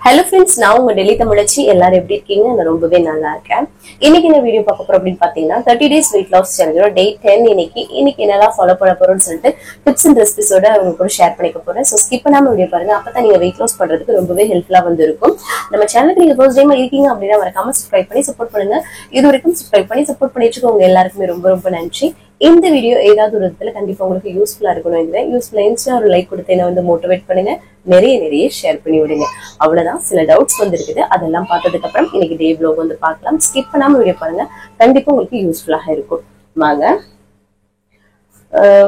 Hello friends, நான் உங்க டெல்லி தமிழச்சி எல்லாரும் எப்படி இருக்கீங்க? நான் ரொம்பவே நல்லா இருக்கேன். இன்னைக்கு என்ன வீடியோ பார்க்க போறோம் அப்படின்னு பாத்தீங்கன்னா 30 days weight loss challenge day 10 இன்னைக்கு என்னெல்லாம் ஃபாலோ பண்ண போறோம்னு சொல்லிட்டு டிப்ஸ் அண்ட் ரெசிபிஸோட உங்க கூட ஷேர் பண்ணிக்க போறேன். சோ ஸ்கிப் பண்ணாம வீடியோ பாருங்க. அப்பதான் நீங்க weight loss பண்றதுக்கு ரொம்பவே ஹெல்ப்ஃபுல்லா வந்து இருக்கும். நம்ம சேனலுக்கு நீங்க ஃபர்ஸ்ட் டைம் இருக்கீங்க அப்படின்னா மறக்காம சப்ஸ்கிரைப் பண்ணி சப்போர்ட் பண்ணுங்க. இது வரைக்கும் சப்ஸ்கிரைப் பண்ணி சப்போர்ட் பண்ணிட்டு இருக்கவங்க எல்லாருக்குமே ரொம்ப ரொம்ப நன்றி. இந்த வீடியோ ஏதாவது ஒரு விதத்துல கண்டிப்பா உங்களுக்கு யூஸ்ஃபுல்லா இருக்கணும். யூஸ்ஃபுல்லா இருந்துச்சுன்னா ஒரு லைக் கொடுத்து என்ன வந்து மோட்டிவேட் பண்ணுங்க. நிறைய ஷேர் பண்ணி விடுங்க. அவ்வளவுதான். சில டவுட்ஸ் வந்து இருக்குது, அதெல்லாம் பார்த்ததுக்கு அப்புறம் இன்னைக்கு டே வ்ளாக் வந்து பார்க்கலாம். ஸ்கிப் பண்ணாம வீடியோ பாருங்க, கண்டிப்பா உங்களுக்கு யூஸ்ஃபுல்லாக இருக்கும். வாங்க.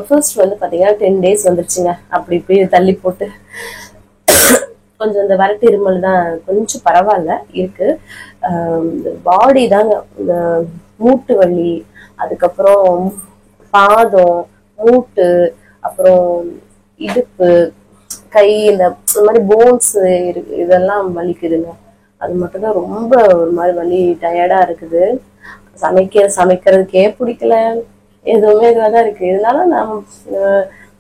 ஃபர்ஸ்ட் வந்து பாத்தீங்கன்னா 10 days வந்துருச்சுங்க. அப்படி இப்படி தள்ளி போட்டு கொஞ்சம் இந்த வரட்டு இருமல் தான் கொஞ்சம் பரவாயில்ல இருக்கு. பாடி தாங்க இந்த மூட்டு வலி, அதுக்கப்புறம் பாதம், மூட்டு, அப்புறம் இடுப்பு, கை, இந்த மாதிரி போன்ஸ் இதெல்லாம் வலிக்குதுங்க. அது மட்டும் தான் ரொம்ப ஒரு மாதிரி வலி, டயர்டா இருக்குது. சமைக்கிறதுக்கே பிடிக்கல, எதுவுமே இதுவாதான் இருக்கு. இருந்தாலும் நம்ம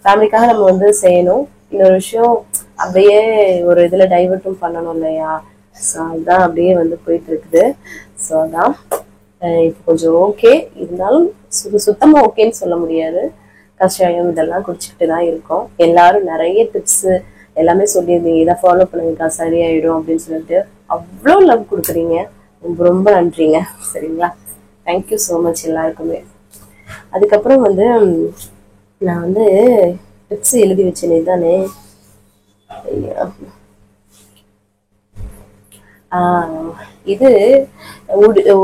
ஃபேமிலிக்காக நம்ம வந்து செய்யணும். இன்னொரு விஷயம், அப்படியே ஒரு இதுல டைவர்ட்டும் பண்ணணும் இல்லையா? ஸோ அதுதான் அப்படியே வந்து போயிட்டு இருக்குது. ஸோ அதான் இப்போ கொஞ்சம் ஓகே. இருந்தாலும் சுத்தமா ஓகேன்னு சொல்ல முடியாது. கஷாயம் இதெல்லாம் குடிச்சுக்கிட்டு தான் இருக்கோம். எல்லாரும் நிறைய டிப்ஸ் எல்லாமே சொல்லியிருந்தீங்க, இதை ஃபாலோ பண்ணுங்கக்கா சரியாயிடும் அப்படின்னு சொல்லிட்டு அவ்வளோ லவ் கொடுக்குறீங்க. ரொம்ப ரொம்ப நன்றிங்க. சரிங்களா? தேங்க்யூ ஸோ மச் எல்லாருக்குமே. அதுக்கப்புறம் வந்து நான் வந்து டிப்ஸ் எழுதி வச்சேனே தானே, இது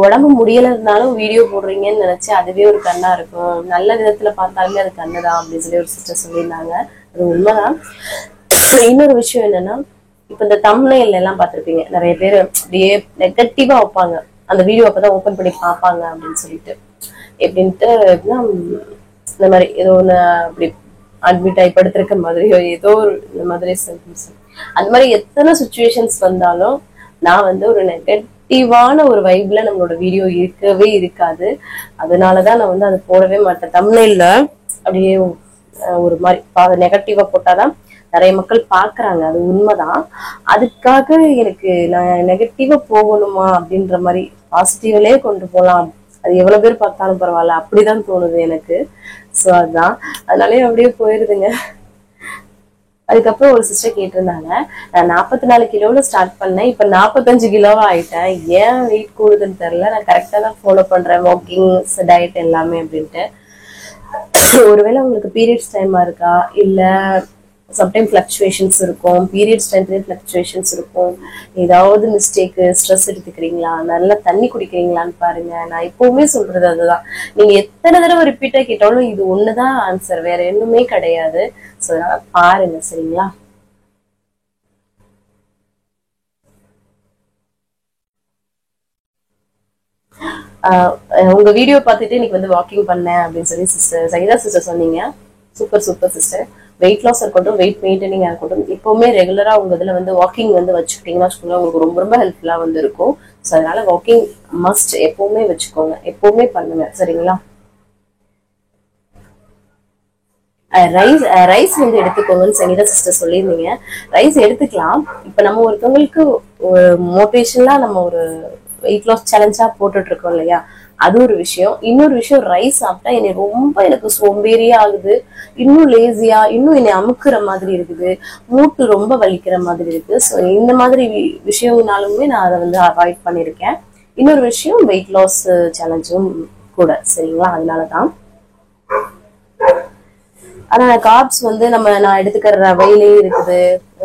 உடம்பு முடியலனாலும் வீடியோ போடுறீங்கன்னு நினைச்சு அதுவே ஒரு கண்ணா இருக்கும். நல்ல விதத்துல பார்த்தாலுமே அது கண்ணுதான் அப்படின்னு சொல்லி ஒரு சிஸ்டர் சொல்லியிருந்தாங்க. அது உண்மைதான். இன்னொரு விஷயம் என்னன்னா, இப்ப இந்த தம்ப்நெயில் எல்லாம் பார்த்திருப்பீங்க, நிறைய பேர் அப்படியே நெகட்டிவா வைப்பாங்க. அந்த வீடியோ அப்பதான் ஓபன் பண்ணி பார்ப்பாங்க அப்படின்னு சொல்லிட்டு எப்படின்ட்டு இந்த மாதிரி ஏதோ ஒண்ணு அப்படி அட்மிட் ஆகி படுத்திருக்க மாதிரியோ ஏதோ ஒரு இந்த மாதிரி அந்த மாதிரி எத்தனை சுச்சுவேஷன்ஸ் வந்தாலும் நான் வந்து ஒரு நெகட்டிவான ஒரு வைப்ல நம்மளோட வீடியோ இருக்கவே இருக்காது. அதனாலதான் நான் வந்து அதை போடவே மாட்டேன். தம்ப்நெயில்ல அப்படியே ஒரு மாதிரி நெகட்டிவா போட்டாதான் நிறைய மக்கள் பாக்குறாங்க. அது உண்மைதான். அதுக்காக எனக்கு நான் நெகட்டிவா போகணுமா அப்படின்ற மாதிரி பாசிட்டிவ்லயே கொண்டு போகலாம், அது எவ்வளவு பேர் பார்த்தாலும் பரவாயில்ல அப்படிதான் தோணுது எனக்கு. சோ அதுதான், அதனாலே அப்படியே போயிருதுங்க. அதுக்கப்புறம் ஒரு சிஸ்டர் கேட்டிருந்தாங்க, நான் 44 கிலோல ஸ்டார்ட் பண்ணேன், இப்ப 45 கிலோவா ஆயிட்டேன், ஏன் வெயிட் கூடுதுன்னு தெரியல, நான் கரெக்டா தான் ஃபாலோ பண்றேன் வாக்கிங் டயட் எல்லாமே அப்படின்ட்டு. ஒருவேளை உங்களுக்கு பீரியட்ஸ் டைமா இருக்கா, இல்ல சம்டைம் ஃபிளக்சுவேஷன்ஸ் இருக்கும், பீரியட்ஸ் டைம்ல ஃபிளக்சுவேஷன்ஸ் இருக்கும், ஏதாவது மிஸ்டேக் ஸ்ட்ரெஸ் எடுத்துக்கிறீங்களா, நல்லா தண்ணி குடிக்கிறீங்களான்னு பாருங்க. நான் எப்பவுமே சொல்றது அதுதான். நீங்க எத்தனை தடவை ரிப்பீட்டா கேட்டாலும் இது ஒண்ணுதான் ஆன்சர், வேற எதுவுமே கிடையாது. சோ அதனால பாருங்க. சரிங்களா? உங்க வீடியோ பார்த்துட்டு இன்னைக்கு வந்து வாக்கிங் பண்ணேன் அப்படின்னு சொல்லி சிஸ்டர் சைதா சிஸ்டர் சொன்னீங்க. Super super sister. Weight loss இருக்கட்டும், வெயிட் மெயின்டைனிங் இருக்கட்டும், எப்பவுமே ரெகுலரா உங்க இதுல வந்து வாக்கிங் வந்து வச்சுக்கிட்டீங்கன்னா உங்களுக்கு ரொம்ப ரொம்ப ஹெல்ப்ஃபுல்லா வந்து இருக்கும். ஸோ அதனால வாக்கிங் மஸ்ட் எப்பவுமே வச்சுக்கோங்க, எப்பவுமே பண்ணுங்க. சரிங்களா? ரைஸ் வந்து எடுத்துக்கோங்கன்னு சங்கீதா சிஸ்டர் சொல்லியிருந்தீங்க. ரைஸ் எடுத்துக்கலாம். இப்ப நம்ம ஒருத்தவங்களுக்கு ஒரு மோட்டிவேஷன்லாம் நம்ம ஒரு வெயிட் லாஸ் சேலஞ்சா போட்டுட்டு இருக்கோம் இல்லையா, அது ஒரு விஷயம். இன்னொரு விஷயம், ரைஸ் சாப்பிட்டா எனக்கு சோம்பேறியா ஆகுது, இன்னும் லேசியா, இன்னும் என்னை அமுக்குற மாதிரி இருக்குது, மூட்டு ரொம்ப வலிக்கிற மாதிரி இருக்கு. ஸோ இந்த மாதிரி விஷயம்னாலுமே நான் அதை வந்து அவாய்ட் பண்ணிருக்கேன். இன்னொரு விஷயம், வெயிட் லாஸ் சேலஞ்சும் கூட. சரிங்களா? அதனாலதான். ஆனா கார்ப்ஸ் வந்து நான் எடுத்துக்கிற ரவையிலயும் இருக்குது,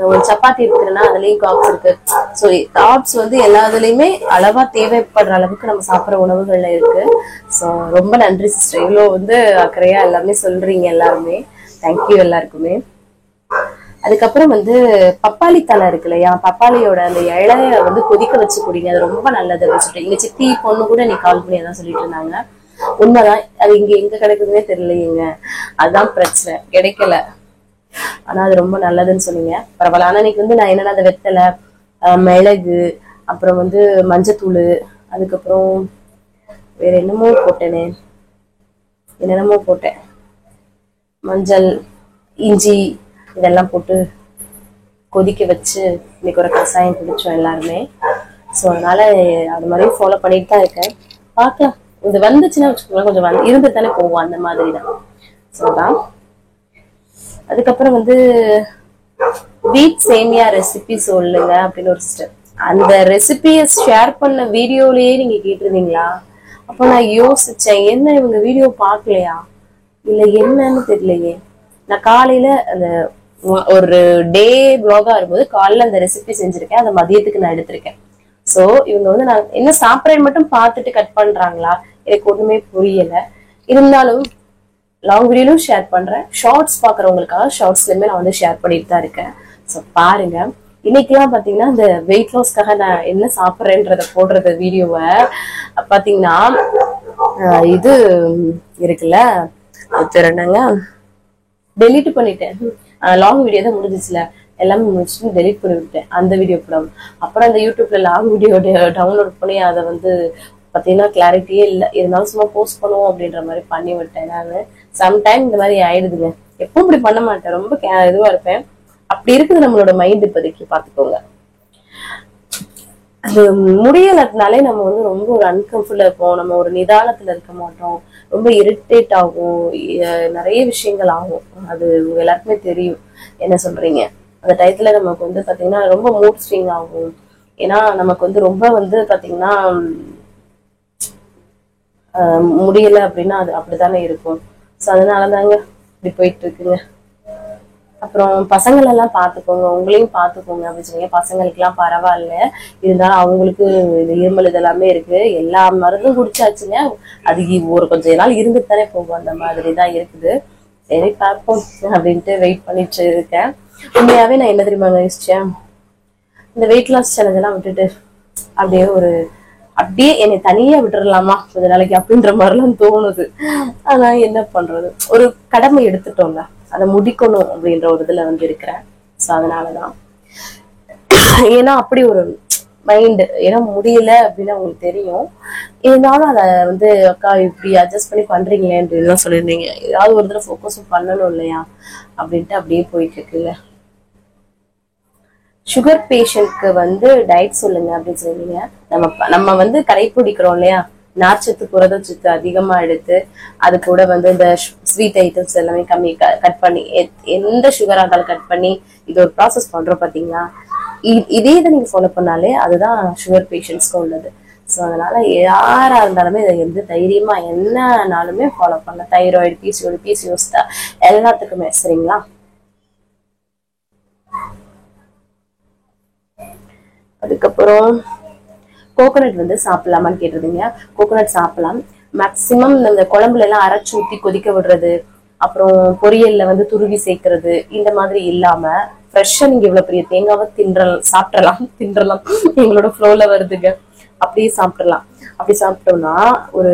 ஒரு சப்பாத்தி எடுத்துக்கிறேன்னா அதுலயும் கார்ப்ஸ் இருக்கு. சோ கார்ப்ஸ் வந்து எல்லாத்துலயுமே அளவா தேவைப்படுற அளவுக்கு நம்ம சாப்பிடுற உணவுகள்ல இருக்கு. சோ ரொம்ப நன்றி சிஸ்டர், இவ்வளவு வந்து அக்கறையா எல்லாமே சொல்றீங்க எல்லாருமே. தேங்க்யூ எல்லாருக்குமே. அதுக்கப்புறம் வந்து பப்பாளி தலை இருக்கு இல்லையா, பப்பாளியோட அந்த இலைய வந்து கொதிக்க வச்சு குடிங்க, அது ரொம்ப நல்லது அப்படின்னு சொல்லிட்டு எங்க சித்தி பொண்ணு கூட நீ கால் பண்ணி அதான் சொல்லிட்டு இருந்தாங்க. உண்மைதான். அது இங்க எங்க கிடைக்குதுன்னே தெரியலையேங்க, அதுதான் பிரச்சனை, கிடைக்கல. ஆனா அது ரொம்ப நல்லதுன்னு சொன்னீங்க, பரவாயில்ல. ஆனா இன்னைக்கு வந்து நான் என்னன்னா அந்த வெத்தலை, மிளகு, அப்புறம் வந்து மஞ்சத்தூள், அதுக்கப்புறம் வேற என்னென்னமோ போட்டேன், மஞ்சள், இஞ்சி இதெல்லாம் போட்டு கொதிக்க வச்சு இன்னைக்கு ஒரு கஷாயம் குடிச்சோம் எல்லாருமே. ஸோ அதனால அது மாதிரி ஃபாலோ பண்ணிட்டு தான் இருக்கேன். பார்க்கலாம், இது வந்துச்சுன்னா வச்சுக்கோங்களேன், கொஞ்சம் இருந்து தானே போவோம், அந்த மாதிரி தான். ஸோ தான் அதுக்கப்புறம் வந்து வீட் சேமியா ரெசிபி சொல்லுங்க அப்படின்னு ஒரு சிஸ்டர். அந்த ரெசிபியை ஷேர் பண்ண வீடியோலயே நீங்க கேட்டிருந்தீங்களா? அப்போ நான் யோசிச்சேன், என்ன இவங்க வீடியோ பார்க்கலையா இல்ல என்னன்னு தெரியலையே. நான் காலையில அந்த ஒரு டே வ்ளாகா இருக்கும்போது காலையில அந்த ரெசிபி செஞ்சிருக்கேன், அந்த மதியத்துக்கு நான் எடுத்திருக்கேன். சோ இவங்க வந்து நான் என்ன சாப்பிட்றேன்னு மட்டும் பார்த்துட்டு கட் பண்றாங்களா எனக்கு ஒண்ணுமே புரியல. இருந்தாலும் லாங் வீடியோலும் ஷேர் பண்றேன், ஷார்ட்ஸ் பாக்குறவங்களுக்காக ஷார்ட்ஸ்லயுமே நான் வந்து ஷேர் பண்ணிட்டு தான் இருக்கேன். ஸோ பாருங்க, இன்னைக்கெல்லாம் பாத்தீங்கன்னா இந்த வெயிட் லாஸ்க்காக நான் என்ன சாப்பிட்றேன்றத போடுறத வீடியோவை பாத்தீங்கன்னா இது இருக்குல்ல, அது என்னங்க டெலீட் பண்ணிட்டேன். லாங் வீடியோ தான் முடிஞ்சிச்சுல, எல்லாமே முடிச்சுட்டு டெலீட் பண்ணி விட்டேன் அந்த வீடியோ படம். அப்புறம் அந்த யூடியூப்ல லாங் வீடியோ டவுன்லோட் பண்ணி அதை வந்து பாத்தீங்கன்னா கிளாரிட்டியே இல்லை, இருந்தாலும் சும்மா போஸ்ட் பண்ணுவோம் அப்படின்ற மாதிரி பண்ணி விட்டேன். நான் சம்டைம் இந்த மாதிரி ஆயிடுதுங்க, எப்பவும் இப்படி பண்ண மாட்டேன், ரொம்ப இதுவா இருப்பேன். அப்படி இருக்குது நம்மளோட மைண்ட், இப்போதைக்கு பாத்துக்கோங்க. அது முடியலனாலே நம்ம வந்து ரொம்ப ஒரு அன்கம்ஃபர்டா இருப்போம், நம்ம ஒரு நிதானத்துல இருக்க மாட்டோம், ரொம்ப இரிட்டேட் ஆகும், நிறைய விஷயங்கள் ஆகும். அது எல்லாருக்குமே தெரியும். என்ன சொல்றீங்க? அந்த டயத்துல நமக்கு வந்து பாத்தீங்கன்னா ரொம்ப மூட் ஸ்விங் ஆகும். ஏன்னா நமக்கு வந்து ரொம்ப வந்து பாத்தீங்கன்னா முடியல அப்படின்னா அது அப்படித்தானே இருக்கும். ஸோ அதனாலதாங்க இப்படி போயிட்டு இருக்குங்க. அப்புறம் பசங்கள் எல்லாம் பாத்துக்கோங்க, உங்களையும் பாத்துக்கோங்க அப்படின்னு சொன்னீங்க. பசங்களுக்கு எல்லாம் பரவாயில்ல, இருந்தாலும் அவங்களுக்கு இந்த இருமல் இதெல்லாமே இருக்கு. எல்லா மருந்தும் குடிச்சாச்சுங்க, அது ஒரு கொஞ்ச நாள் இருந்துட்டு தானே போகும், அந்த மாதிரி தான் இருக்குது. சரி பார்ப்போம் அப்படின்ட்டு வெயிட் பண்ணிட்டு இருக்கேன். உண்மையாவே நான் என்ன தெரியுமாங்க யோசிச்சேன், இந்த வெயிட் லாஸ் சேலஞ்ச் எல்லாம் விட்டுட்டு அப்படியே என்னை தனியா விட்டுறலாமா கொஞ்ச நாளைக்கு அப்படின்ற மாதிரிலாம் தோணுது. ஆனா என்ன பண்றது, ஒரு கடமை எடுத்துட்டோம்ல, அதை முடிக்கணும் அப்படின்ற ஒரு இதுல வந்து இருக்கிறேன். ஸோ அதனாலதான், ஏன்னா அப்படி ஒரு மைண்ட், ஏன்னா முடியல அப்படின்னு அவங்களுக்கு தெரியும், இருந்தாலும் அதை வந்து அக்கா இப்படி அட்ஜஸ்ட் பண்ணி பண்றீங்களே அப்படின்னு சொல்லியிருந்தீங்க. ஏதாவது ஒரு தடவை ஃபோக்கஸும் பண்ணணும் இல்லையா அப்படின்ட்டு அப்படியே போயிட்டு இருக்குல்ல. சுகர் பேஷண்ட்க்கு வந்து டயட் சொல்லுங்க அப்படின்னு சொல்லிருந்தீங்க. நம்ம வந்து கடைப்பிடிக்கிறோம் இல்லையா, நார்ச்சத்து புரதச்சத்து அதிகமா எடுத்து அது கூட வந்து இந்த ஸ்வீட் ஐட்டம்ஸ் எல்லாமே கம்மி கட் பண்ணி, எந்த சுகரா இருந்தாலும் கட் பண்ணி இது ஒரு ப்ராசஸ் பண்றோம் பாத்தீங்களா. இதே இதை நீங்க ஃபாலோ பண்ணாலே அதுதான் சுகர் பேஷண்ட்ஸ்க்கு உள்ளது. ஸோ அதனால யாரா இருந்தாலுமே இதை வந்து தைரியமா என்னன்னாலுமே ஃபாலோ பண்ணலாம். தைராய்டு, பிசிஓடி எல்லாத்துக்குமே. சரிங்களா? அதுக்கப்புறம் கோகோனட் வந்து சாப்பிடலாமான்னு கேட்டிருந்தீங்க. கோகோனட் சாப்பிடலாம். மேக்சிமம் இந்த குழம்புல எல்லாம் அரைச்சு ஊத்தி கொதிக்க விடுறது, அப்புறம் பொரியல்ல வந்து துருவி சேர்க்கறது, இந்த மாதிரி இல்லாம ஃப்ரெஷ்ஷா நீங்க இவ்வளவு பெரிய தேங்காவை தின்றலாம் எங்களோட ஃப்ளோல வருதுங்க, அப்படியே சாப்பிடலாம். அப்படி சாப்பிட்டோம்னா ஒரு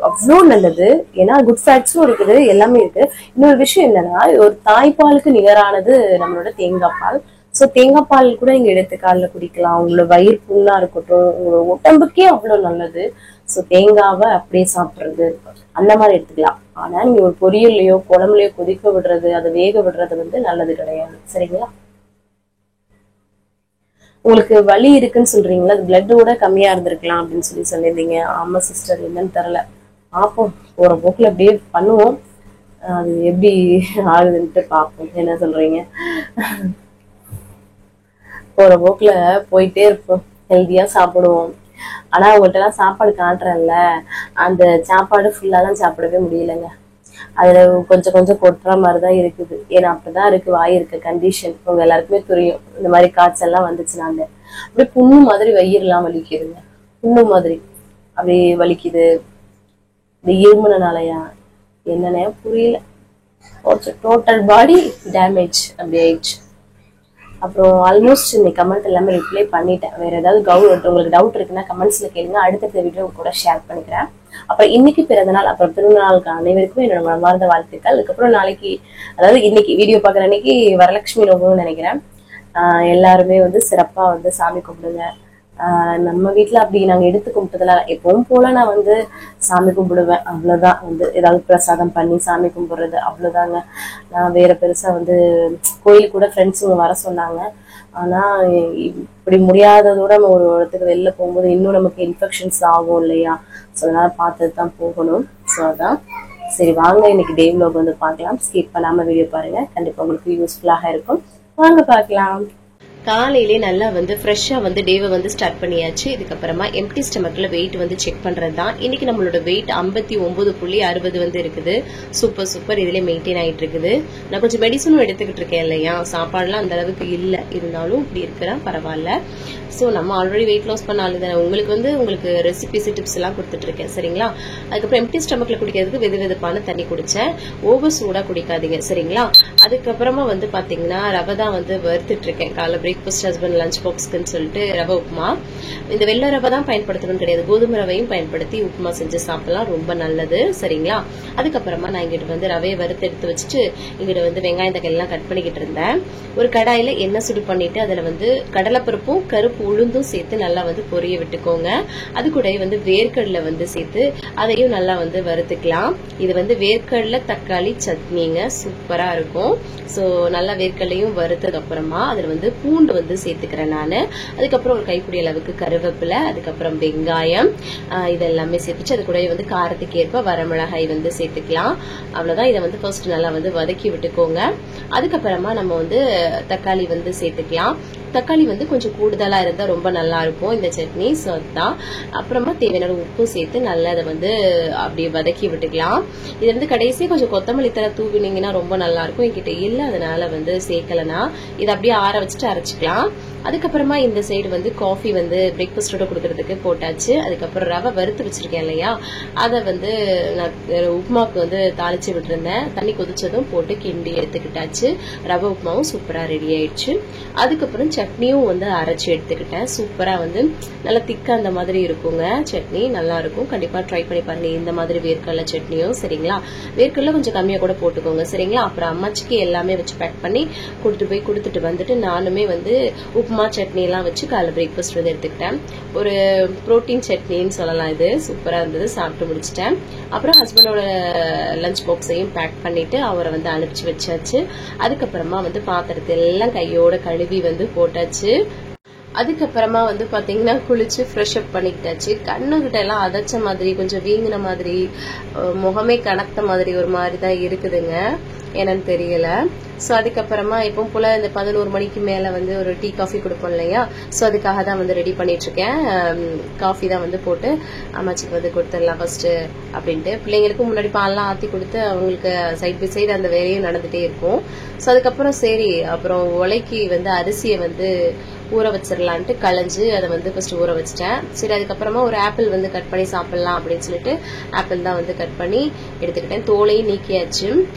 அவ்வளோ நல்லது. ஏன்னா குட் ஃபேட்ஸும் இருக்குது, எல்லாமே இருக்கு. இன்னொரு விஷயம் என்னன்னா, ஒரு தாய்ப்பாலுக்கு நிகரானது நம்மளோட தேங்காய் பால். ஸோ தேங்காய் பால் கூட நீங்க எடுத்து காலைல குடிக்கலாம். உங்களோட வயிறு புண்ணா இருக்கட்டும், உங்களோட உடம்புக்கே அவ்வளவு நல்லது. ஸோ தேங்காவை அப்படியே சாப்பிடுறது அந்த மாதிரி எடுத்துக்கலாம். ஆனா நீங்க ஒரு பொரியல்லையோ குழம்புலையோ கொதிக்க விடுறது, அதை வேக விடுறது வந்து நல்லது கிடையாது. சரிங்களா? உங்களுக்கு வலி இருக்குன்னு சொல்றீங்களா, அது பிளட்டோட கம்மியா இருந்திருக்கலாம் அப்படின்னு சொல்லியிருந்தீங்க. ஆமா சிஸ்டர், என்னன்னு தெரியல, பார்ப்போம், போற போக்குல அப்படியே பண்ணுவோம், அது எப்படி ஆகுதுன்ட்டு பார்ப்போம். என்ன சொல்றீங்க? போற போக்குல போயிட்டே இருப்போம், ஹெல்தியா சாப்பிடுவோம். ஆனா அவங்கள்ட்ட எல்லாம் சாப்பாடு காட்டுறேன்ல, அந்த சாப்பாடு ஃபுல்லாலாம் சாப்பிடவே முடியலங்க. அதுல கொஞ்சம் கொஞ்சம் கொட்டுற மாதிரிதான் இருக்குது. ஏன்னா அப்படிதான் இருக்கு வாய் இருக்க கண்டிஷன். உங்க எல்லாருக்குமே தெரியும், இந்த மாதிரி காய்ச்சல்லாம் வந்துச்சுனாங்க அப்படியே புண்ணு மாதிரி வயிறுலாம் வலிக்குதுங்க, புண்ணு மாதிரி அப்படியே வலிக்குது. இந்த இருமுனாலயா என்னன்னே புரியல, டோட்டல் பாடி டேமேஜ் அப்படி ஆயிடுச்சு. அப்புறம் ஆல்மோஸ்ட் இந்த கமெண்ட் எல்லாமே ரிப்ளை பண்ணிட்டேன். வேற ஏதாவது உங்களுக்கு டவுட் இருக்குன்னா கமெண்ட்ஸ்ல கேளுங்க, அடுத்த வீடியோ கூட ஷேர் பண்ணிக்கிறேன். அப்புறம் இன்னைக்கு பிறந்த நாள், அப்புறம் திருநாளுக்கு அனைவருக்கும் என்னோட மனமார்ந்த வாழ்த்துக்கள். அதுக்கப்புறம் நாளைக்கு, அதாவது இன்னைக்கு வீடியோ பாக்குற அன்னைக்கு வரலட்சுமி நோம்புன்னு நினைக்கிறேன். எல்லாருமே வந்து சிறப்பா வந்து சாமி கும்பிடுங்க. நம்ம வீட்டுல அப்படி நாங்க எடுத்து கும்பிட்டதுல எப்பவும் போல நான் வந்து சாமி கும்பிடுவேன், அவ்வளவுதான். வந்து ஏதாவது பிரசாதம் பண்ணி சாமி கும்பிடுறது, அவ்வளவுதாங்க. நான் வேற பெருசா வந்து கோயிலுக்கு கூட ஃப்ரெண்ட்ஸுங்க வர சொன்னாங்க, ஆனா இப்படி முடியாததோட நம்ம ஒரு இடத்துக்கு வெளில போகும்போது இன்னும் நமக்கு இன்ஃபெக்ஷன்ஸ் ஆகும் இல்லையா? ஸோ அதனால பார்த்துட்டு தான் போகணும். ஸோ அதான் சரி, வாங்க இன்னைக்கு டே vlog வந்து பார்க்கலாம். ஸ்கிப் பண்ணாம வீடியோ பாருங்க, கண்டிப்பா உங்களுக்கு யூஸ்ஃபுல்லாக இருக்கும். வாங்க பார்க்கலாம். காலையிலே நல்லா வந்து ஃப்ரெஷ்ஷா வந்து டேவை வந்து ஸ்டார்ட் பண்ணியாச்சு. இதுக்கப்புறமா எம்டி ஸ்டமக்ல வெயிட் வந்து செக் பண்றது தான். இன்னைக்கு நம்மளோட வெயிட் 59.60 வந்து இருக்குது. சூப்பர் சூப்பர், இதுல மெயின்டைன் ஆயிட்டு இருக்குது. நான் கொஞ்சம் மெடிசனும் எடுத்துக்கிட்டு இருக்கேன் இல்லையா, சாப்பாடுலாம் அந்த அளவுக்கு இல்லை, இருந்தாலும் இப்படி இருக்கிறேன், பரவாயில்ல. ஸோ நம்ம ஆல்ரெடி வெயிட் லாஸ் பண்ண ஆளு தானே, உங்களுக்கு ரெசிபிஸ் டிப்ஸ் எல்லாம் கொடுத்துட்டு இருக்கேன் சரிங்களா. அதுக்கப்புறம் எம்டி ஸ்டமக்ல குடிக்கிறதுக்கு வெது வெதுப்பான தண்ணி குடிச்சேன். ஓவர் சூடா குடிக்காதீங்க சரிங்களா. அதுக்கப்புறமா வந்து பாத்தீங்கன்னா ரவை தான் வந்து வறுத்துட்டு இருக்கேன். காலை பிரேக்ஃபாஸ்ட் ஹஸ்பண்ட் லஞ்ச் பாக்ஸ்க்குன்னு சொல்லிட்டு ரவை உப்புமா. இந்த வெள்ளை ரவை தான் பயன்படுத்தணும் கிடையாது, கோதுமை ரவையும் பயன்படுத்தி உப்புமா செஞ்சு சாப்பிடலாம், ரொம்ப நல்லது சரிங்களா. அதுக்கப்புறமா நான் இங்கிட்ட வந்து ரவையை வறுத்து எடுத்து வச்சுட்டு இங்கிட்ட வந்து வெங்காயம் தக்காளி எல்லாம் கட் பண்ணிக்கிட்டு இருந்தேன். ஒரு கடாயில எண்ணெய் சுடு பண்ணிட்டு அதுல வந்து கடலைப்பருப்பும் கருப்பு உளுந்தும் சேர்த்து நல்லா வந்து பொரிய விட்டுக்கோங்க. அது கூட வந்து வேர்க்கடலை வந்து சேர்த்து அதையும் நல்லா வந்து வறுத்துக்கலாம். இது வந்து வேர்க்கடலை தக்காளி சட்னிங்க, சூப்பரா இருக்கும். ஸோ நல்லா வேர்க்கடலையும் வறுத்தது அப்புறமா அதுல வந்து பூண்டு வந்து சேர்த்துக்கிறேன் நான். அதுக்கப்புறம் ஒரு கைப்பிடி அளவுக்கு கருவேப்பிலை, அதுக்கப்புறம் வெங்காயம், இதெல்லாமே சேர்த்துச்சு. அது கூட வந்து காரத்துக்கு ஏற்ப வரமிளகாய் வந்து சேர்த்துக்கலாம். அவ்வளவுதான். இதை வந்து ஃபர்ஸ்ட் நல்லா வந்து வதக்கி விட்டுக்கோங்க. அதுக்கப்புறமா நம்ம வந்து தக்காளி வந்து சேர்த்துக்கலாம். தக்காளி வந்து கொஞ்சம் கூடுதலா இருந்தா ரொம்ப நல்லா இருக்கும் இந்த சட்னி. ஸோ அதுதான். அப்புறமா தேவையான உப்பு சேர்த்து நல்லா அதை வந்து அப்படியே வதக்கி விட்டுக்கலாம். இது வந்து கடைசி கொஞ்சம் கொத்தமல்லி தலை தூவினீங்கன்னா ரொம்ப நல்லா இருக்கும். என்கிட்ட இல்ல, அதனால வந்து சேர்க்கலனா இதை அப்படியே ஆற வச்சுட்டு அரைச்சிக்கலாம். அதுக்கப்புறமா இந்த சைடு வந்து காஃபி வந்து பிரேக்ஃபாஸ்டோட கொடுக்கறதுக்கு போட்டாச்சு. அதுக்கப்புறம் ரவை வறுத்து வச்சிருக்கேன் இல்லையா, அதை வந்து நான் உப்புமாவுக்கு வந்து தாளிச்சு விட்டுருந்தேன். தண்ணி கொதிச்சதும் போட்டு கிண்டி எடுத்துக்கிட்டாச்சு. ரவை உப்புமாவும் சூப்பரா ரெடி ஆயிடுச்சு. அதுக்கப்புறம் சட்னியும் வந்து அரைச்சு எடுத்துக்கிட்டேன். சூப்பரா வந்து நல்லா திக்கா அந்த மாதிரி இருக்குங்க சட்னி, நல்லா இருக்கும். கண்டிப்பா ட்ரை பண்ணி பாருங்க இந்த மாதிரி வேர்க்கடலை சட்னியும் சரிங்களா. வேர்க்கடலை கொஞ்சம் கம்மியா கூட போட்டுக்கோங்க சரிங்களா. அப்புறம் அம்மாச்சிக்கு எல்லாமே வச்சு பேக் பண்ணி கொடுத்துட்டு வந்துட்டு நானுமே வந்து உப்புமா சட்னி எல்லாம் வச்சு காலை பிரேக்ஃபாஸ்ட் வந்து எடுத்துக்கிட்டேன். ஒரு புரோட்டீன் சட்னின்னு சொல்லலாம். இது சூப்பரா இருந்தது, சாப்பிட்டு முடிச்சிட்டேன். அப்புறம் ஹஸ்பண்டோட லஞ்ச் பாக்ஸையும் பேக் பண்ணிட்டு அவரை வந்து அனுப்பிச்சு வச்சாச்சு. அதுக்கப்புறமா வந்து பாத்திரத்தை எல்லாம் கையோட கழுவி வந்து போட்டாச்சு. அதுக்கப்புறமா வந்து பாத்தீங்கன்னா குளிச்சு ஃப்ரெஷ் அப் பண்ணிக்கிட்டாச்சு. கண்ணுகிட்ட எல்லாம் அதச்ச மாதிரி, கொஞ்சம் வீங்கின மாதிரி, முகமே கனத்த மாதிரி ஒரு மாதிரி தான் இருக்குதுங்க, என்னன்னு தெரியல. ஸோ அதுக்கப்புறமா எப்பவும் போல இந்த 11 மணிக்கு மேல வந்து ஒரு டீ காஃபி கொடுப்போம் இல்லையா, ஸோ அதுக்காக தான் வந்து ரெடி பண்ணிட்டு இருக்கேன். காஃபி தான் வந்து போட்டு அம்மாச்சிக்கு வந்து கொடுத்துடலாம் ஃபர்ஸ்ட் அப்படின்ட்டு. பிள்ளைங்களுக்கு முன்னாடி பால்லாம் ஆத்தி கொடுத்து அவங்களுக்கு சைட் பை சைடு அந்த வேலையும் நடந்துட்டே இருக்கும். ஸோ அதுக்கப்புறம் சரி, அப்புறம் உலைக்கு வந்து அரிசியை வந்து ஊற வச்சிடலான்ட்டு களைஞ்சு அதை வந்து ஃபர்ஸ்ட் ஊற வச்சிட்டேன். சரி, அதுக்கப்புறமா ஒரு ஆப்பிள் வந்து கட் பண்ணி சாப்பிடலாம் அப்படின்னு சொல்லிட்டு ஆப்பிள் தான் வந்து கட் பண்ணி எடுத்துக்கிட்டேன். தோலையும் நீக்கியாச்சு.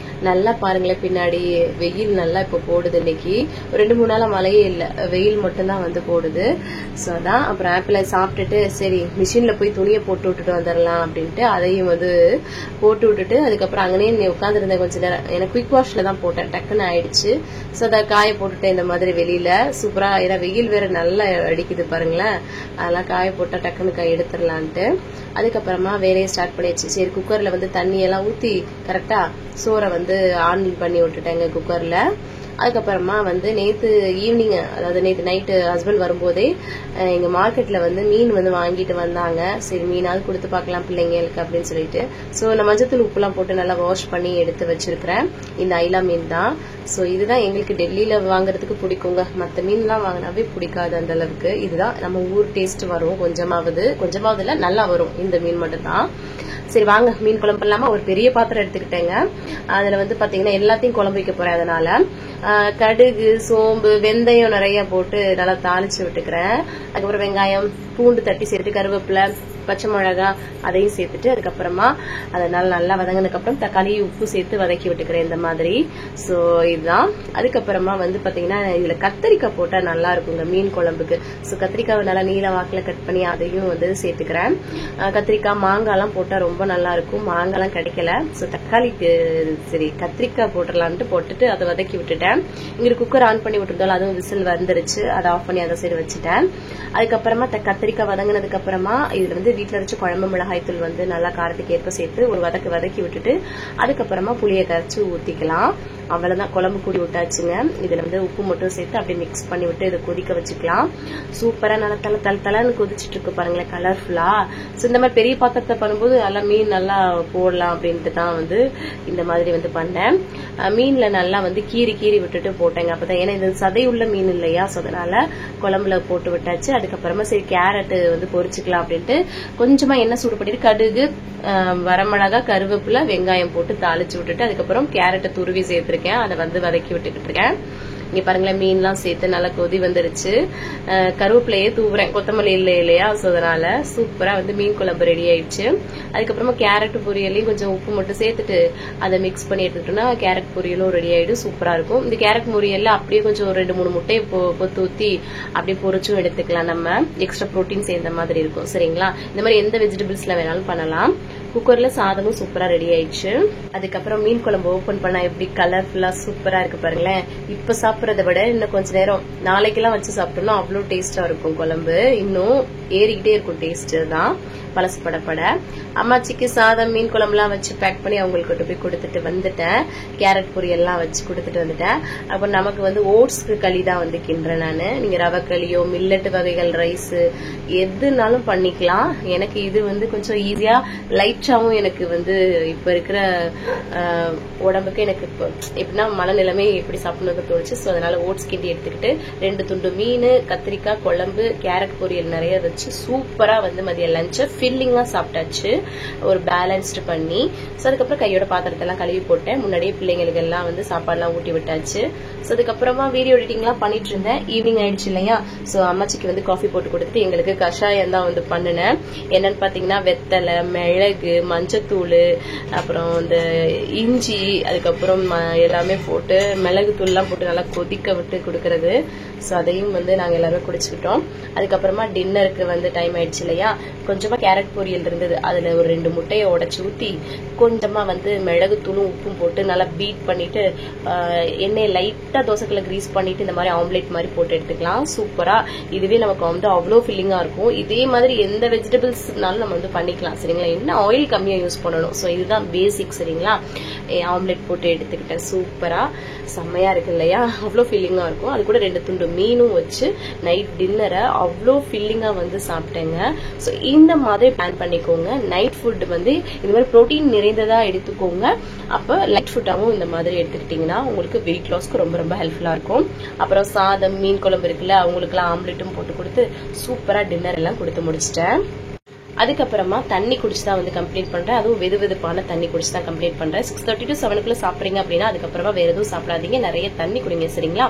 நல்லா பாருங்களேன், பின்னாடி வெயில் நல்லா இப்போ போடுது. இன்னைக்கு ஒரு 2-3 நாளா மழையே இல்லை, வெயில் மட்டும்தான் வந்து போடுது. ஸோ அதான். அப்புறம் ஆப்பிளை சாப்பிட்டுட்டு சரி மிஷின்ல போய் துணியை போட்டு விட்டுட்டு வந்துடலாம் அப்படின்ட்டு அதையும் வந்து போட்டு விட்டுட்டு அதுக்கப்புறம் அங்கனே உட்காந்துருந்தேன் கொஞ்ச நேரம். எனக்கு குயிக் வாஷ்ல தான் போட்டேன், டக்குன்னு ஆயிடுச்சு. ஸோ அதை காய போட்டுட்டேன் இந்த மாதிரி வெளியில. சூப்பரா, ஏன்னா வெயில் வேற நல்லா அடிக்குது பாருங்களேன், அதெல்லாம் காய போட்டா டக்குன்னு எடுத்துடலான்ட்டு அதுக்கப்புறமா வேலையை ஸ்டார்ட் பண்ணிடுச்சு. சரி, குக்கர்ல வந்து தண்ணி எல்லாம் ஊத்தி கரெக்டா சோறை வந்து ஆன் பண்ணி விட்டுட்டேங்க குக்கர்ல. அதுக்கப்புறமா வந்து நேத்து ஈவினிங், அதாவது நேத்து நைட்டு ஹஸ்பண்ட் வரும்போதே எங்க மார்க்கெட்ல வந்து மீன் வந்து வாங்கிட்டு வந்தாங்க. சரி, மீனாவது கொடுத்து பார்க்கலாம் பிள்ளைங்களுக்கு அப்படின்னு சொல்லிட்டு. ஸோ நான் மஞ்சத்தூள் உப்புலாம் போட்டு நல்லா வாஷ் பண்ணி எடுத்து வச்சிருக்கிறேன். இந்த ஐலா மீன் தான். ஸோ இதுதான் எங்களுக்கு டெல்லியில வாங்குறதுக்கு பிடிக்குங்க, மற்ற மீன்லாம் வாங்கினாவே பிடிக்காது அந்த அளவுக்கு. இதுதான் நம்ம ஊர் டேஸ்ட் வரும், கொஞ்சமாவது இல்ல நல்லா வரும் இந்த மீன் மட்டும் தான். சரி வாங்க மீன் குழம்பு இல்லாம ஒரு பெரிய பாத்திரம் எடுத்துக்கிட்டேங்க. அதுல வந்து பாத்தீங்கன்னா எல்லாத்தையும் குழம்பு வைக்க போறேன். அதனால கடுகு, சோம்பு, வெந்தயம் நிறைய போட்டு நல்லா தாளிச்சு விட்டுக்கிறேன். அதுக்கப்புறம் வெங்காயம், பூண்டு தட்டி சேர்த்து, கருவேப்பிலை, பச்சை மிளகா அதையும் சேர்த்துட்டு அதுக்கப்புறமா அதனால நல்லா வதங்கினதுக்கு அப்புறம் தக்காளி உப்பு சேர்த்து வதக்கி விட்டுக்கிறேன் இந்த மாதிரி. ஸோ இதுதான். அதுக்கப்புறமா வந்து பாத்தீங்கன்னா இதுல கத்திரிக்காய் போட்டா நல்லா இருக்குங்க மீன் குழம்புக்கு. ஸோ கத்திரிக்காவை நல்லா நீல வாக்குல கட் பண்ணி அதையும் வந்து சேர்த்துக்கிறேன். கத்திரிக்காய், மாங்காய்லாம் போட்டா ரொம்ப நல்லா இருக்கும். மாங்காய்லாம் கிடைக்கல. ஸோ தக்காளிக்கு சரி கத்திரிக்காய் போட்டுடலான்ட்டு போட்டுட்டு அதை வதக்கி விட்டுட்டேன். இங்க குக்கர் ஆன் பண்ணி விட்டுருந்தாலும் அதுவும் விசில் வந்துருச்சு. அதை ஆஃப் பண்ணி அதை சைடு வச்சுட்டேன். அதுக்கப்புறமா கத்திரிக்காய் வதங்கினதுக்கு அப்புறமா இதுல வந்து வீட்டுல வச்சு குழம்பு மிளகாய் தூள் வந்து நல்லா காரத்துக்கு ஏற்ப சேர்த்து ஒரு வதக்கி விட்டுட்டு அதுக்கப்புறமா புளியை கரைச்சு ஊத்திக்கலாம். அவ்வளவுதான், குழம்பு கூடி விட்டாச்சுங்க. இதுல வந்து உப்பு மட்டும் சேர்த்து அப்படியே மிக்ஸ் பண்ணி விட்டு இதை கொதிக்க வச்சுக்கலாம். சூப்பரா நல்லா தலன்னு கொதிச்சுட்டு இருக்கு பாருங்களேன், கலர்ஃபுல்லா. ஸோ இந்த மாதிரி பெரிய பாத்திரத்தை பண்ணும்போது நல்லா மீன் நல்லா போடலாம் அப்படின்ட்டு தான் வந்து இந்த மாதிரி வந்து பண்ணேன். மீன்ல நல்லா வந்து கீறி விட்டுட்டு போட்டேங்க. அப்பதான் ஏன்னா இது சதை உள்ள மீன் இல்லையா, ஸோ அதனால குழம்புல போட்டு விட்டாச்சு. அதுக்கப்புறமா சரி கேரட் வந்து பொரிச்சுக்கலாம் அப்படின்ட்டு கொஞ்சமா எண்ணெய் சூடு பண்ணிட்டு கடுகு, வரமிளகா, கருவேப்பிலை, வெங்காயம் போட்டு தாளிச்சு விட்டுட்டு அதுக்கப்புறம் கேரட்டை துருவி சேர்த்திருக்கேன். அதை வந்து வதக்கி விட்டுக்கிட்டு இருக்கேன். இங்க பாருங்களேன், மீன்லாம் சேர்த்து நல்லா கொதி வந்துருச்சு. கருவேப்பிலையே தூவுறேன், கொத்தமல்லி இல்லையா, ஸோ அதனால சூப்பரா வந்து மீன் குழம்பு ரெடி ஆயிடுச்சு. அதுக்கப்புறமா கேரட் பொரியலையும் கொஞ்சம் உப்பு மட்டும் சேர்த்துட்டு அதை மிக்ஸ் பண்ணி எடுத்துட்டோம்னா கேரட் பொரியலும் ரெடி ஆயிடும், சூப்பரா இருக்கும். இந்த கேரட் பொரியல்ல அப்படியே கொஞ்சம் 2-3 முட்டையை பொத்து ஊத்தி அப்படியே பொரிச்சும் எடுத்துக்கலாம். நம்ம எக்ஸ்ட்ரா புரோட்டீன் சேர்ந்த மாதிரி இருக்கும். சரிங்களா, இந்த மாதிரி எந்த வெஜிடபிள்ஸ்ல வேணாலும் பண்ணலாம். குக்கர்ல சாதமும் சூப்பரா ரெடி ஆயிடுச்சு. அதுக்கப்புறம் மீன் குழம்பு ஓபன் பண்ணா எப்படி கலர்ஃபுல்லா சூப்பரா இருக்கு பாருங்களேன். இப்ப சாப்பிடறத விட இன்னும் கொஞ்ச நேரம் நாளைக்கெல்லாம் வச்சு சாப்பிட்டோம்னா அவ்வளவு டேஸ்டா இருக்கும். குழம்பு இன்னும் ஏறிக்கிட்டே இருக்கும், டேஸ்ட் தான் பழசு படப்பட. அம்மாச்சிக்கு சாதம் மீன் குழம்புலாம் வச்சு பேக் பண்ணி அவங்களுக்கு போய் கொடுத்துட்டு வந்துட்டேன். கேரட் பொரியல்லாம் வச்சு கொடுத்துட்டு வந்துட்டேன். அப்ப நமக்கு வந்து ஓட்ஸ்க்கு களி தான் வந்து கிண்டுறேன் நானு. நீங்க ரவை களியோ மில்லட் வகைகள் ரைஸ் எதுனாலும் பண்ணிக்கலாம். எனக்கு இது வந்து கொஞ்சம் ஈஸியா லைட்டாவும் எனக்கு வந்து இப்ப இருக்கிற உடம்புக்கு எனக்கு எப்படின்னா மனநிலைமை எப்படி சாப்பிடணும்னு தோணுச்சு. ஸோ அதனால ஓட்ஸ் கிண்டி எடுத்துக்கிட்டு 2 துண்டு மீன், கத்திரிக்காய் குழம்பு, கேரட் பொரியல் நிறைய வச்சு சூப்பரா வந்து மதிய லஞ்ச ஃபில்லிங்கா சாப்பிட்டாச்சு, ஒரு பேலன்ஸ்டு பண்ணி. ஸோ அதுக்கப்புறம் கையோட பாத்திரத்தெல்லாம் கழுவி போட்டேன். முன்னாடியே பிள்ளைங்களுக்கு எல்லாம் வந்து சாப்பாடுலாம் ஊட்டி விட்டாச்சு. ஸோ அதுக்கப்புறமா வீடியோ எடிட்டிங்லாம் பண்ணிட்டு இருந்தேன். ஈவினிங் ஆயிடுச்சு இல்லையா, ஸோ அம்மாச்சிக்கு வந்து காஃபி போட்டு கொடுத்துட்டு எங்களுக்கு கஷாயம் தான் வந்து பண்ணினேன். என்னன்னு பாத்தீங்கன்னா வெத்தலை, மிளகு, மஞ்சத்தூள், அப்புறம் இந்த இஞ்சி, அதுக்கப்புறம் எல்லாமே போட்டு மிளகு தூள்லாம் போட்டு நல்லா கொதிக்க விட்டு கொடுக்கறது. ஸோ அதையும் வந்து நாங்க எல்லாருமே குடிச்சுக்கிட்டோம். அதுக்கப்புறமா டின்னருக்கு வந்து டைம் ஆயிடுச்சு இல்லையா, கொஞ்சமா கேரட் பொரியல் இருந்தது, அதுல ஒரு 2 முட்டையை உடைச்சு ஊத்தி கொஞ்சமா வந்து மிளகுத்தூளும் உப்பும் போட்டு நல்லா பீட் பண்ணிட்டு எண்ணெய் லைட்டா தோசைக்குள்ள கிரீஸ் பண்ணிட்டு இந்த மாதிரி ஆம்லேட் மாதிரி போட்டு எடுத்துக்கலாம். சூப்பரா இதுவே நமக்கு வந்து அவ்வளோ ஃபில்லிங்கா இருக்கும். இதே மாதிரி எந்த வெஜிடபிள்ஸ்னாலும் நம்ம வந்து பண்ணிக்கலாம். சரிங்களா, என்ன ஆயில் கம்மியா யூஸ் பண்ணணும். ஸோ இதுதான் பேசிக். சரிங்களா, ஆம்லேட் போட்டு எடுத்துக்கிட்டேன். சூப்பரா செம்மையா இருக்கு இல்லையா, அவ்வளோ ஃபில்லிங்கா இருக்கும். அது கூட 2 துண்டு மீனும் வச்சு நைட் டின்னரை அவ்வளோ ஃபில்லிங்கா வந்து சாப்பிட்டேங்க. ஸோ இந்த மாதிரி பிளான் பண்ணிக்கோங்க. நைட் ஃபுட் வந்து இந்த மாதிரி ப்ரோட்டீன் நிறைந்ததா எடுத்துக்கோங்க. அப்போ லைட் ஃபுட்டாகவும் இந்த மாதிரி எடுத்துக்கிட்டீங்கன்னா உங்களுக்கு வெயிட் லாஸ்க்கு ரொம்ப ரொம்ப ஹெல்ப்ஃபுல்லா இருக்கும். அப்புறம் சாதம் மீன் குழம்பு இருக்குல்ல, அவங்களுக்குலாம் ஆம்லெட்டும் போட்டு கொடுத்து சூப்பரா டின்னர் எல்லாம் கொடுத்து முடிச்சிட்டேன். அதுக்கப்புறமா தண்ணி குடிச்சு தான் வந்து கம்ப்ளீட் பண்றேன். அதுவும் வெதுவெதுப்பான தண்ணி குடிச்சு தான் கம்ப்ளீட் பண்றேன். 6:30 to 7 சாப்பிடுறீங்க அப்படின்னா அதுக்கப்புறமா வேற எதுவும் சாப்பிடாதீங்க, நிறைய தண்ணி குடிங்க. சரிங்களா,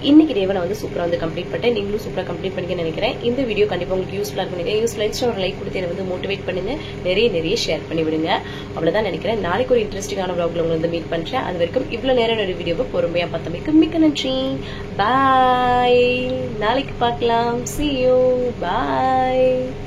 இன்னைக்கு டேவை நான் வந்து சூப்பரா வந்து கம்ப்ளீட் பண்ணிட்டேன். நீங்களும் சூப்பரா கம்ப்ளீட் பண்ணிக்க நினைக்கிறேன். இந்த வீடியோ கண்டிப்பா உங்களுக்கு யூஸ்ஃபுல்லா இருக்கும் நினைக்கிறேன். யூஸ்ஃபுல்லா ஒரு லைக் கொடுத்து வந்து மோட்டிவேட் பண்ணுங்க, நிறைய ஷேர் பண்ணி விடுங்க. அவ்வளவுதான் நினைக்கிறேன். நாளைக்கு ஒரு இன்ட்ரெஸ்டிங்கான vlogல உங்களை வந்து மீட் பண்றேன். அது வரைக்கும் இவ்வளவு நேரம் ஒரு வீடியோவை பொறுமையா பார்த்தமைக்கு மிக்க நன்றி. பாய், நாளைக்கு பார்க்கலாம். See you. Bye.